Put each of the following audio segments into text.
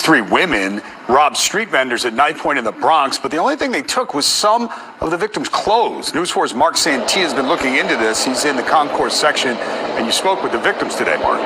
three women robbed street vendors at Night Point in the Bronx, but the only thing they took was some of the victims' clothes. News 4's Mark Santee has been looking into this. He's in the concourse section, and you spoke with the victims today, Mark.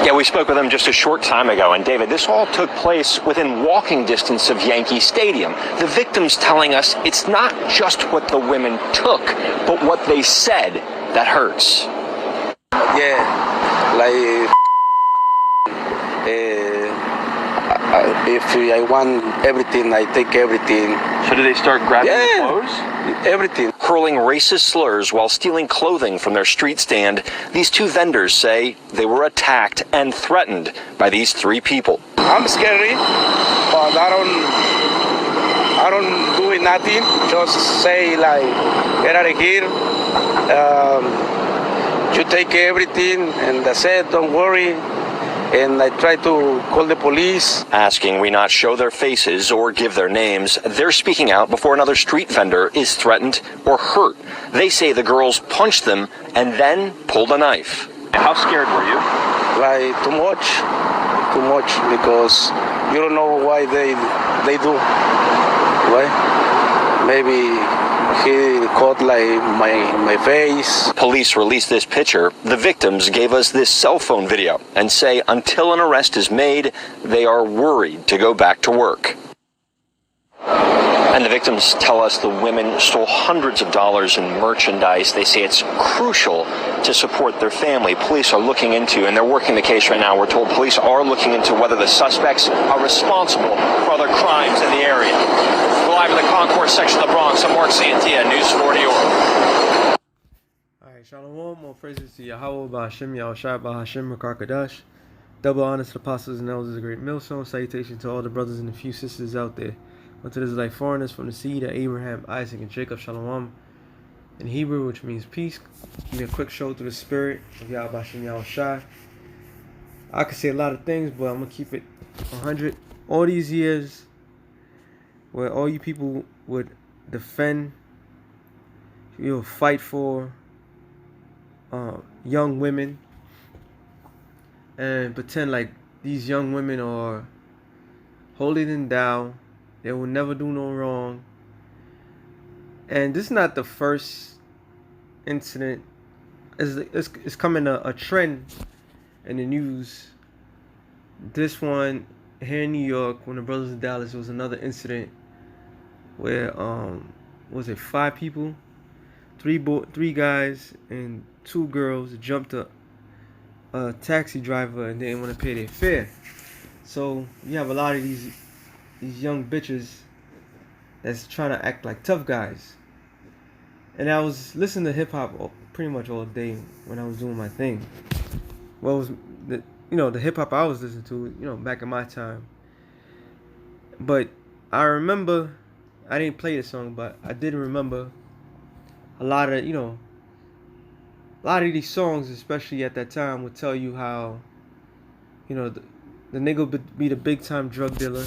Yeah, we spoke with them just a short time ago, and David, this all took place within walking distance of Yankee Stadium. The victims telling us it's not just what the women took, but what they said that hurts. Yeah, like if I want everything, I take everything. So did they start grabbing the clothes? Everything. Hurling racist slurs while stealing clothing from their street stand, these two vendors say they were attacked and threatened by these three people. I'm scary, but I don't do nothing. Just say like, get out of here. You take everything, and that's it. Don't worry. And I try to call the police. Asking we not show their faces or give their names, they're speaking out before another street vendor is threatened or hurt. They say the girls punched them and then pulled a knife. How scared were you? Like too much, because you don't know why they do. Why? Maybe he caught like my face. Police released this picture. The victims gave us this cell phone video and say until an arrest is made, they are worried to go back to work. And the victims tell us the women stole hundreds of dollars in merchandise. They say it's crucial to support their family. Police are looking into, and they're working the case right now. We're told police are looking into whether the suspects are responsible for other crimes in the area. We're live in the concourse section of the Bronx. I'm Mark Santee, News 4 New York. Alright, Shalom, all praises to Yahweh, Ba'Hashem, Yahushua, Ba'Hashem, Rakar. Double honor to the apostles and elders of the great millstone. Salutation to all the brothers and the few sisters out there. Unto the Israelite foreigners from the seed of Abraham, Isaac, and Jacob, Shalom. In Hebrew, which means peace. Give me a quick show through the spirit of Yahweh Ba'Hashem, Yahushua. I could say a lot of things, but I'm going to keep it 100. All these years where all you people would defend, you would fight for young women and pretend like these young women are holier than thou. They will never do no wrong. And this is not the first incident. It's coming a trend in the news. This one here in New York, when the brothers in Dallas, was another incident where was it 5 people, 3 guys and 2 girls jumped a taxi driver and didn't want to pay their fare. So you have a lot of these young bitches that's trying to act like tough guys. And I was listening to hip hop pretty much all day when I was doing my thing. Well, it was the hip hop I was listening to, back in my time. But I remember, I didn't play the song, but I did remember a lot of these songs, especially at that time, would tell you how, the nigga would be the big time drug dealer.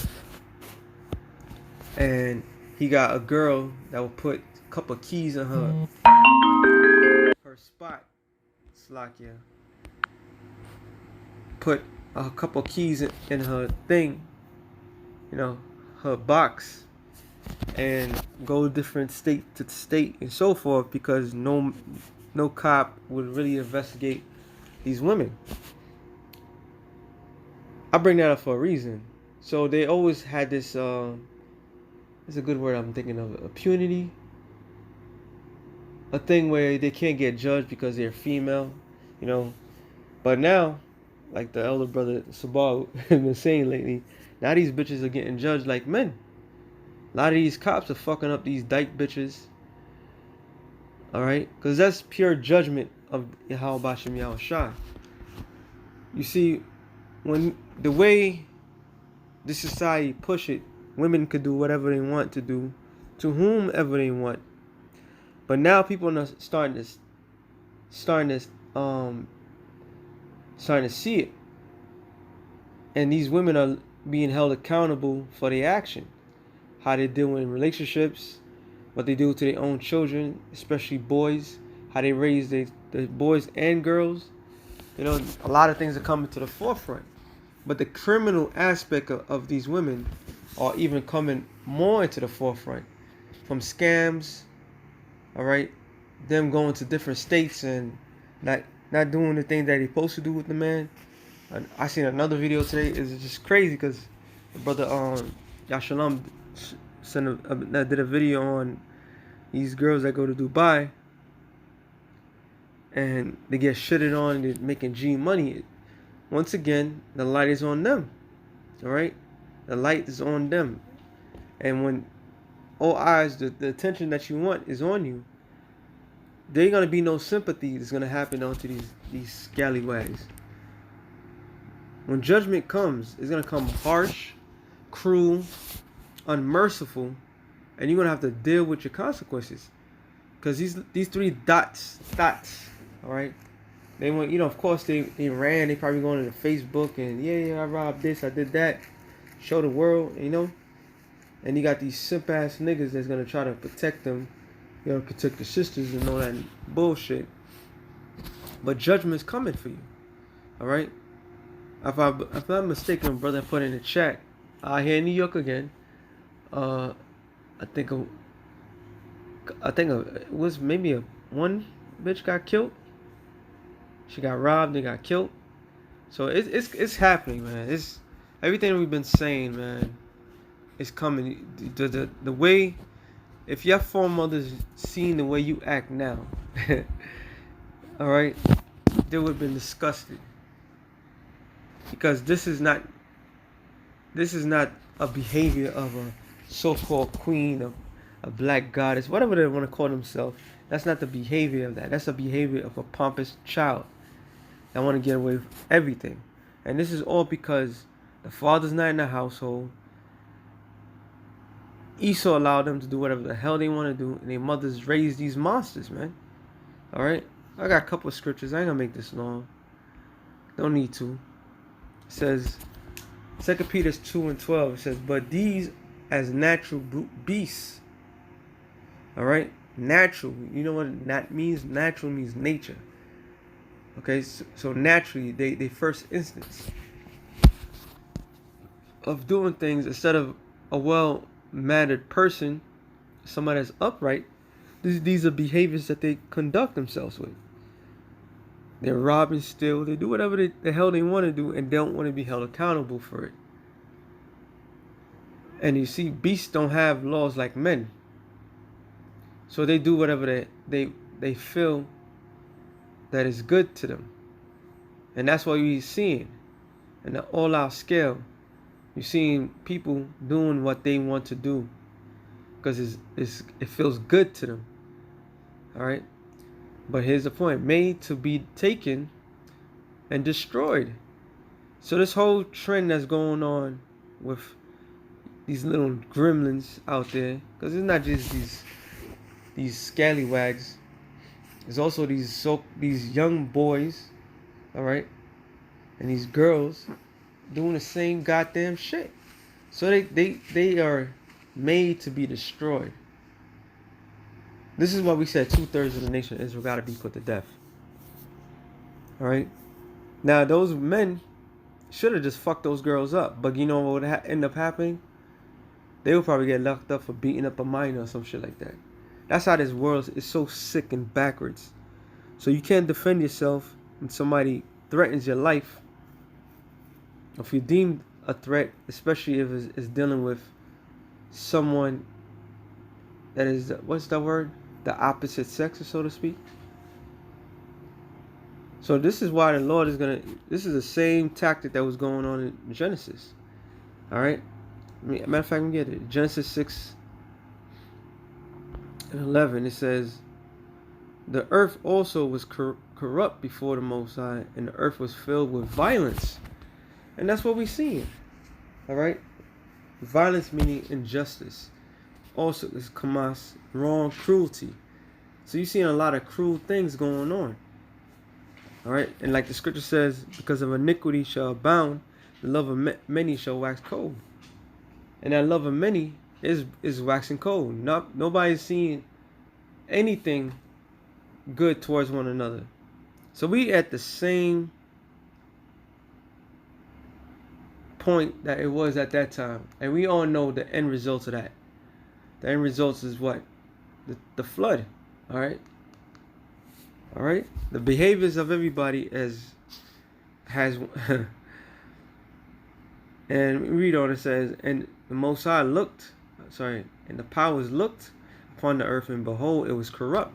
And he got a girl that would put a couple of keys in her spot. Slakia. Put a couple of keys in her thing, her box, and go different state to state and so forth, because no cop would really investigate these women. I bring that up for a reason. So they always had this it's a good word I'm thinking of, impunity. A thing where they can't get judged because they're female, But now, like the elder brother Sabal has been saying lately, now these bitches are getting judged like men. A lot of these cops are fucking up these dyke bitches. Alright? Because that's pure judgment of Yahweh Ba'Hashem Yahushua. You see, when the way this society push it, women could do whatever they want to do to whomever they want. But now people are starting to see it. And these women are being held accountable for their action. How they deal in relationships, what they do to their own children, especially boys, how they raise the boys and girls. A lot of things are coming to the forefront. But the criminal aspect of these women are even coming more into the forefront, from scams, all right, them going to different states and not doing the things that they're supposed to do with the man. And I seen another video today. It's just crazy because the brother Yashalam did a video on these girls that go to Dubai and they get shitted on and they're making G money. Once again, the light is on them. All right, the light is on them, and when all eyes, the attention that you want is on you, there ain't gonna be no sympathy that's gonna happen onto these scallywags. When judgment comes, it's gonna come harsh, cruel, unmerciful, and you're gonna have to deal with your consequences. Cause these three dots, all right. They went, of course they ran. They probably going to Facebook and yeah, I robbed this, I did that, show the world, And you got these simp ass niggas that's gonna try to protect them, protect the sisters and all that bullshit. But judgment's coming for you, all right. If I'm not mistaken, brother put in the chat, here in New York again. I think it was maybe one bitch got killed. She got robbed and got killed. So it's happening, man. It's everything we've been saying, man. It's coming. The way, if your foremothers seen the way you act now, all right, they would have been disgusted. Because this is not a behavior of a so-called queen, a black goddess, whatever they want to call themselves. That's not the behavior of that. That's a behavior of a pompous child that want to get away with everything. And this is all because the father's not in the household. Esau allowed them to do whatever the hell they want to do, and their mothers raised these monsters, man. All right? I got a couple of scriptures. I ain't going to make this long. Don't need to. It says, 2 Peter 2:12, it says, but these as natural beasts, all right? Natural, you know what that means? Natural means nature. Okay, so naturally, they first instance of doing things, instead of a well-mannered person, somebody that's upright, these are behaviors that they conduct themselves with. They're robbing, steal, they do whatever the hell they want to do and don't want to be held accountable for it. And you see, beasts don't have laws like men. So they do whatever they feel that is good to them. And that's what you're seeing. In the all-out scale, you're seeing people doing what they want to do because it feels good to them. All right? But here's the point. Made to be taken and destroyed. So this whole trend that's going on with these little gremlins out there, because it's not just these scallywags. There's also these young boys, all right, and these girls doing the same goddamn shit. So they are made to be destroyed. This is why we said 2/3 of the nation of Israel got to be put to death. All right. Now those men should have just fucked those girls up, but you know what would end up happening? They would probably get locked up for beating up a minor or some shit like that. That's how this world is so sick and backwards. So you can't defend yourself when somebody threatens your life. If you're deemed a threat, especially if it's dealing with someone that is, what's that word? The opposite sex, so to speak. So this is why the Lord is this is the same tactic that was going on in Genesis. All right? Matter of fact, we get it. Genesis 6:11, it says, the earth also was corrupt before the Most High, and the earth was filled with violence. And that's what we're seeing. All right? Violence meaning injustice. Also is kamas, wrong, cruelty. So you're seeing a lot of cruel things going on. All right? And like the scripture says, because of iniquity shall abound, the love of many shall wax cold. And that love of many is waxing cold. Nobody's seeing anything good towards one another. So we at the same point that it was at that time. And we all know the end results of that. The end results is what? The flood. All right. All right. The behaviors of everybody has and we read on, it says, and the Most High looked, and the powers looked upon the earth, and behold, it was corrupt.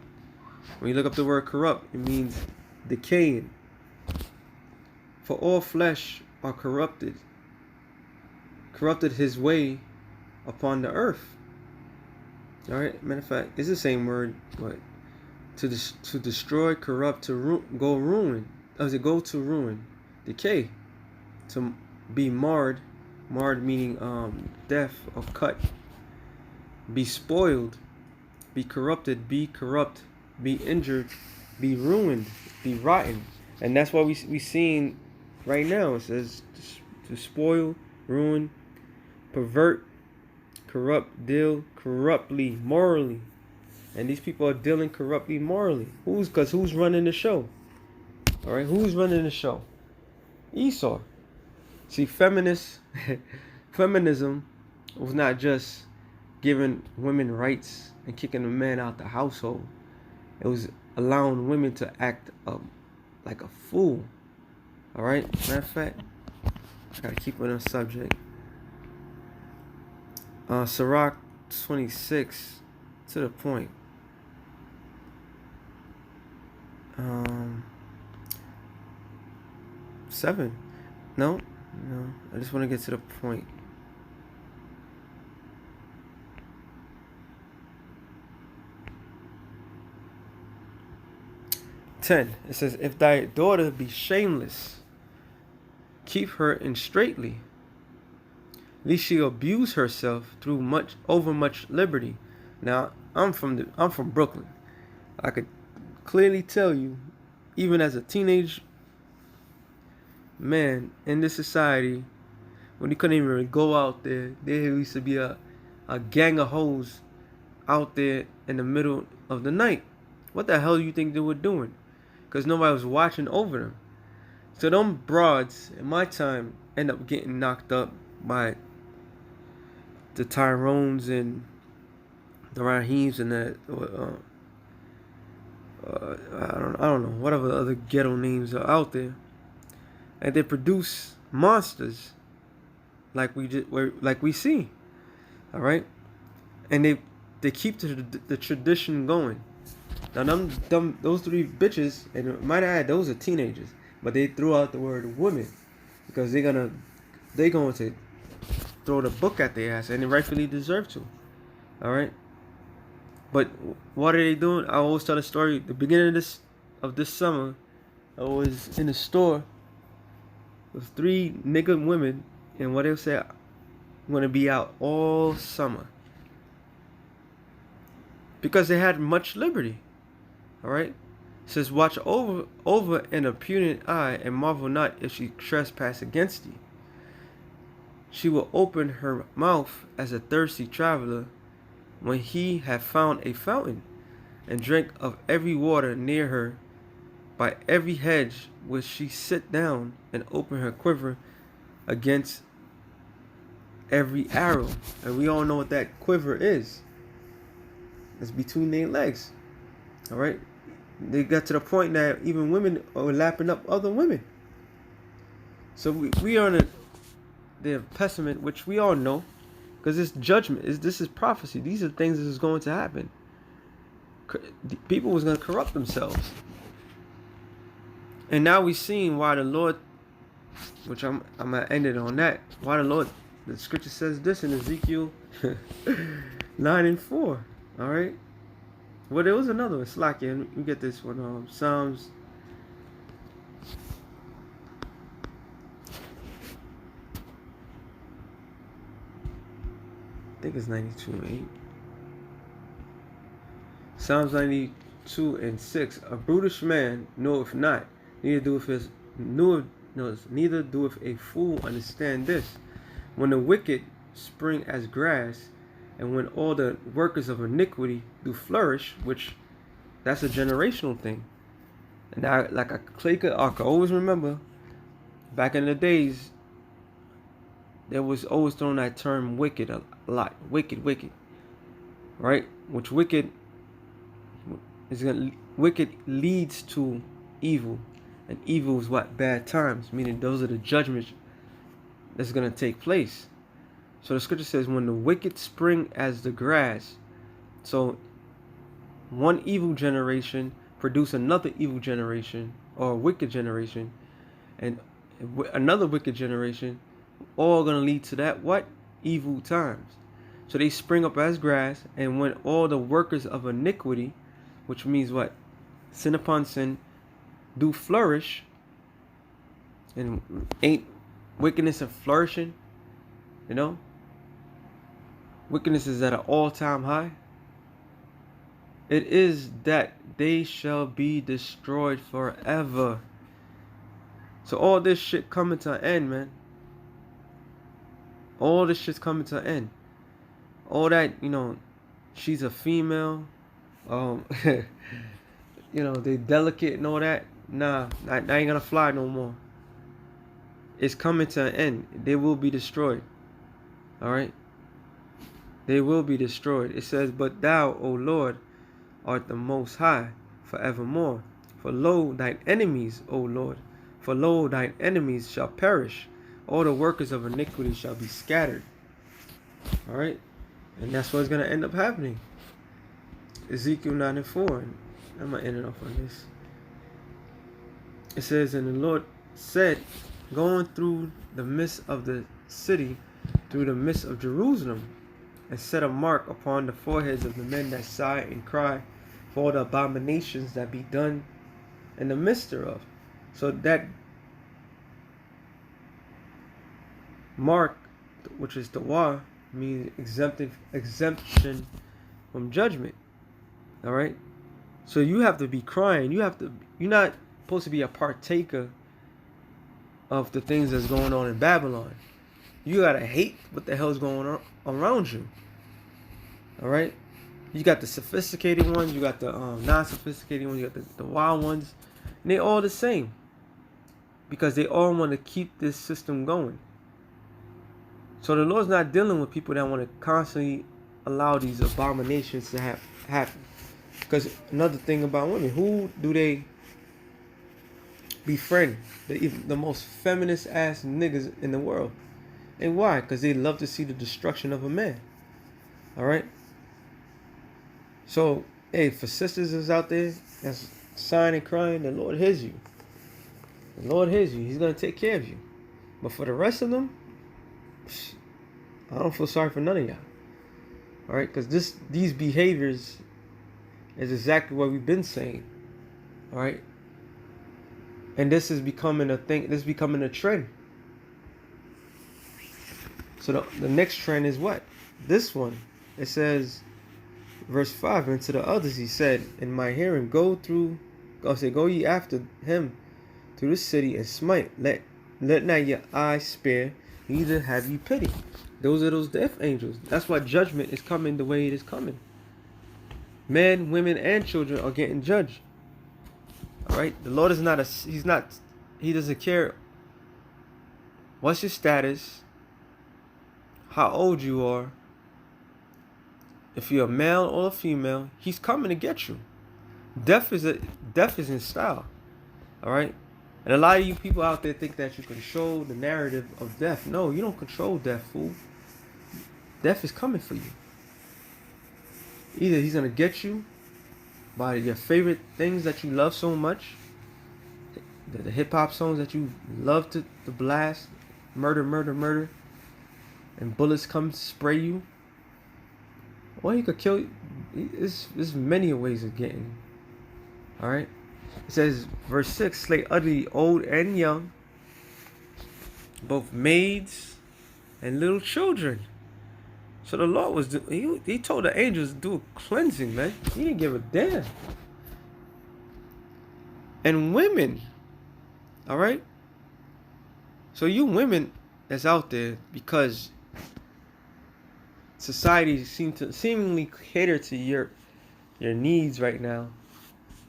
When you look up the word corrupt, it means decaying. For all flesh are corrupted his way upon the earth. All right. Matter of fact, it's the same word, but to destroy, corrupt, to go ruin. Does it go to ruin, decay, to be marred meaning death or cut, be spoiled, be corrupted, be corrupt, be injured, be ruined, be rotten. And that's what we seeing right now. It says to spoil, ruin, pervert, corrupt, deal corruptly, morally. And these people are dealing corruptly, morally. Who's running the show? All right, who's running the show? Esau. See, feminism was not just giving women rights and kicking the man out the household. It was allowing women to act like a fool. All right. Matter of fact, I gotta keep it on subject. Sirach 26, to the point. 7. No, I just want to get to the point. It says, if thy daughter be shameless, keep her in straitly, lest she abuse herself through over much liberty. Now, I'm from Brooklyn. I could clearly tell you, even as a teenage man in this society, when you couldn't even go out there used to be a gang of hoes out there in the middle of the night. What the hell do you think they were doing? Because nobody was watching over them. So them broads in my time end up getting knocked up by the Tyrones and the Raheems and the I don't know, whatever other ghetto names are out there. And they produce monsters like we see. All right. And they keep the tradition going. Now those 3 bitches, and might add, those are teenagers, but they threw out the word women because they're going to throw the book at their ass, and they rightfully deserve to. All right. But what are they doing? I always tell the story. The beginning of this summer, I was in a store with 3 nigga women, and what they say, I'm gonna be out all summer because they had much liberty. All right. It says, watch over an impudent eye, and marvel not if she trespass against thee. She will open her mouth as a thirsty traveler when he have found a fountain, and drink of every water near her. By every hedge will she sit down, and open her quiver against every arrow. And we all know what that quiver is. It's between their legs. All right. They got to the point that even women are lapping up other women. So we are in the pessimist, which we all know, because it's judgment. This is prophecy. These are things that is going to happen. People was going to corrupt themselves. And now we're seeing why the Lord, which I'm going to end it on that, why the scripture says this in Ezekiel 9:4. All right. Well, there was another one. Slakia. We get this one. Psalms. I think it's 92:8. Psalms 92:6. A brutish man knoweth not, neither doeth a fool understand this. When the wicked spring as grass, and when all the workers of iniquity do flourish, which that's a generational thing. And I can always remember back in the days, there was always thrown that term wicked a lot. Wicked, right? Which wicked wicked leads to evil, and evil is what? Bad times, meaning those are the judgments that's gonna take place. So the scripture says, when the wicked spring as the grass. So one evil generation produce another evil generation, or a wicked generation, and another wicked generation, all gonna lead to that what? Evil times. So they spring up as grass, and when all the workers of iniquity, which means what? Sin upon sin, do flourish, and ain't wickedness and flourishing, you know? Wickedness is at an all-time high. It is that they shall be destroyed forever. So all this shit coming to an end, man. All this shit's coming to an end. All that, she's a female, you know, they delicate and all that. Nah, that ain't gonna fly no more. It's coming to an end. They will be destroyed. Alright? They will be destroyed. It says, but thou, O Lord, art the most high forevermore. For lo, thine enemies, O Lord, for lo, thine enemies shall perish. All the workers of iniquity shall be scattered. Alright? And that's what's going to end up happening. Ezekiel 9 and 4. I'm going to end it off on this. It says, and the Lord said, going through the midst of the city, through the midst of Jerusalem, and set a mark upon the foreheads of the men that sigh and cry for all the abominations that be done in the midst thereof. So that mark, which is dawah, means exemption from judgment. All right. So you have to be crying. You're not supposed to be a partaker of the things that's going on in Babylon. You gotta hate what the hell's going on around you. All right. You got the sophisticated ones. You got the non-sophisticated ones. You got the wild ones. And they all the same, because they all want to keep this system going. So the Lord's not dealing with people that want to constantly allow these abominations to happen. Because another thing about women, who do they befriend? The most feminist ass niggas in the world. And why? Because they love to see the destruction of a man. All right. So, hey, for sisters is out there that's sighing and crying, the Lord hears you. The Lord hears you. He's gonna take care of you. But for the rest of them, I don't feel sorry for none of y'all. All right, because these behaviors is exactly what we've been saying. All right, and this is becoming a thing. This is becoming a trend. So the next trend is what? This one. It says, verse 5, and to the others he said, in my hearing, go ye after him to the city and smite. Let not your eyes spare, neither have you pity. Those are those death angels. That's why judgment is coming the way it is coming. Men, women, and children are getting judged. All right. The Lord is he doesn't care what's your status, how old you are, if you're a male or a female. He's coming to get you. Death is in style. All right. And a lot of you people out there think that you control the narrative of death. No, you don't control death, fool. Death is coming for you. Either he's going to get you by your favorite things that you love so much, the hip-hop songs that you love to blast, murder, and bullets come spray you, or he could kill you. There's many ways of getting. All right. It says, verse 6, slay utterly old and young, both maids and little children. So the Lord he told the angels to do a cleansing, man. He didn't give a damn. And women, all right? So you women that's out there, because society seemingly cater to your needs right now,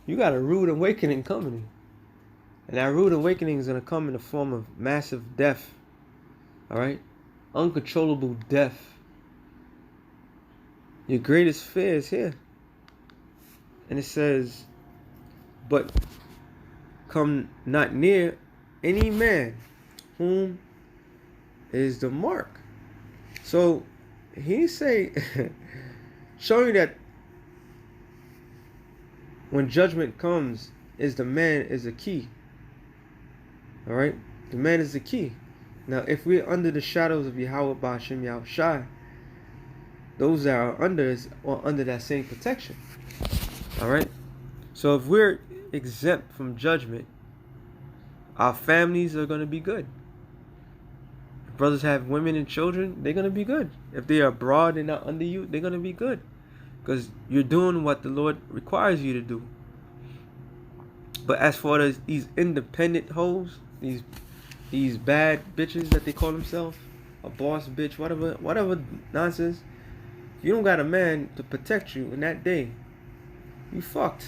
you got a rude awakening coming. And that rude awakening is going to come in the form of massive death. All right? uncontrollable death. Your greatest fear is here. And it says, but come not near any man whom is the mark. So he say, showing that when judgment comes, is the man is the key. All right, the man is the key. Now, if we're under the shadows of Yahweh Ba'ashem Yahushai, those that are under us are under that same protection. All right. So if we're exempt from judgment, our families are going to be good. If brothers have women and children, they're going to be good. If they are abroad and not under you, they're going to be good. Because you're doing what the Lord requires you to do. But as for these independent hoes, these bad bitches that they call themselves, a boss bitch, whatever nonsense, if you don't got a man to protect you in that day, you fucked.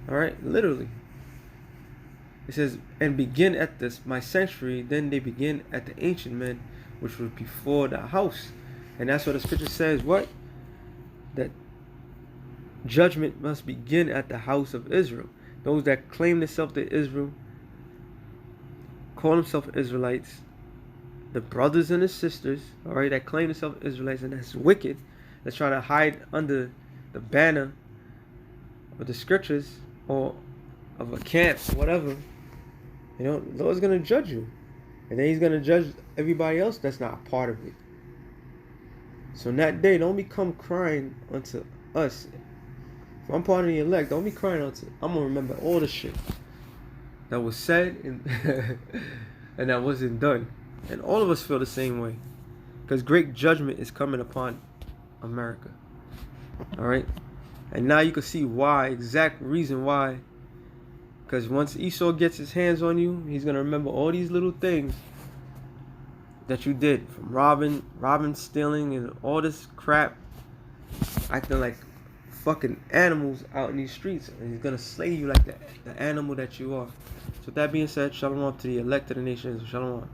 All right, literally. It says, and begin at this my sanctuary, then they begin at the ancient men, which was before the house. And that's what the scripture says, what? That judgment must begin at the house of Israel. Those that claim themselves to Israel, call themselves Israelites, the brothers and the sisters, all right, that claim themselves Israelites, and that's wicked, that's trying to hide under the banner of the scriptures or of a camp, whatever. You know, the Lord's going to judge you. And then he's going to judge everybody else that's not a part of it. So in that day, don't become crying unto us. If I'm part of the elect, don't be crying unto. I'm going to remember all the shit that was said and, and that wasn't done. And all of us feel the same way. Because great judgment is coming upon America. All right? And now you can see why, exact reason why. Because once Esau gets his hands on you, he's going to remember all these little things that you did. From robbing, stealing, and all this crap. Acting like fucking animals out in these streets. And he's going to slay you like the animal that you are. So with that being said, shalom to the elect of the nations. Shalom.